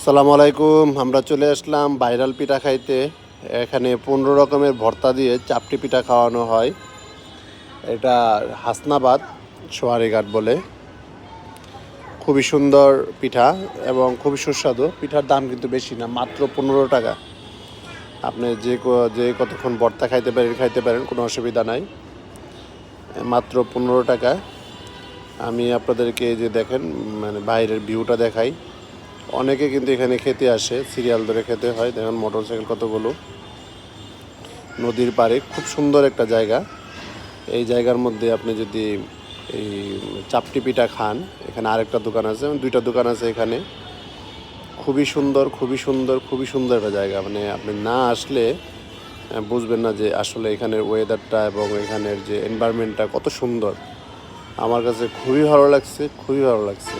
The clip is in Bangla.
আসসালামু আলাইকুম। আমরা চলে আসলাম ভাইরাল পিঠা খাইতে। এখানে 15 রকমের ভর্তা দিয়ে চাপটি পিঠা খাওয়ানো হয়। এটা হাসনাবাদ সোয়ারিঘাট বলে। খুবই সুন্দর পিঠা এবং খুবই সুস্বাদু। পিঠার দাম কিন্তু বেশি না, মাত্র 15 টাকা। আপনি যে কতক্ষণ ভর্তা খাইতে পারেন, কোনো অসুবিধা নাই। মাত্র 15 টাকা। আমি আপনাদেরকে যে দেখেন মানে বাইরের ভিউটা দেখাই। অনেকে কিন্তু এখানে খেতে আসে, সিরিয়াল ধরে খেতে হয়। দেখেন মোটরসাইকেল কতগুলো, নদীর পাড়ে খুব সুন্দর একটা জায়গা। এই জায়গার মধ্যে আপনি যদি এই চাপটি পিঠা খান, এখানে আরেকটা দোকান আছে, দুইটা দোকান আছে এখানে। খুবই সুন্দর, খুবই সুন্দর, খুবই সুন্দর একটা জায়গা। মানে আপনি না আসলে বুঝবেন না যে আসলে এখানের ওয়েদারটা এবং এখানের যে এনভায়রনমেন্টটা কত সুন্দর। আমার কাছে খুবই ভালো লাগছে, খুবই ভালো লাগছে।